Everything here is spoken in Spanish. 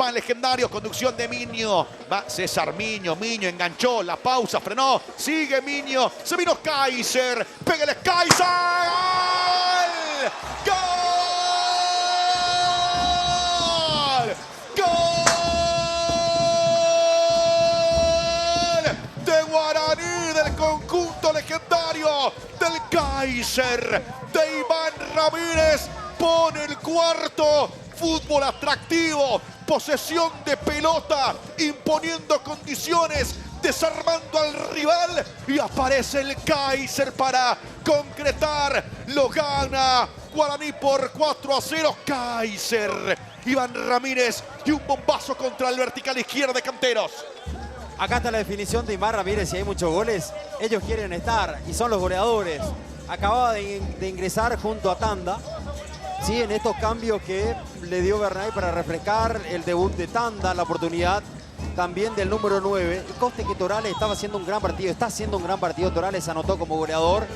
Iván Legendario, conducción de Miño. Va César Miño, Miño enganchó, la pausa, frenó, sigue Miño, se vino Kaiser, pégale Kaiser. ¡Gol! ¡Gol! ¡Gol! De Guaraní, del conjunto legendario, del Kaiser, de Iván Ramírez, pone el cuarto. Fútbol atractivo, posesión de pelota, imponiendo condiciones, desarmando al rival y aparece el Kaiser para concretar. Lo gana Guaraní por 4-0. Kaiser, Iván Ramírez y un bombazo contra el vertical izquierdo de Canteros. Acá está la definición de Iván Ramírez. Si hay muchos goles, ellos quieren estar y son los goleadores. Acababa de ingresar junto a Tanda. Sí, en estos cambios que le dio Bernay para refrescar el debut de Tanda, la oportunidad también del número 9. Coste que Torales estaba haciendo un gran partido, está haciendo un gran partido. Torales anotó como goleador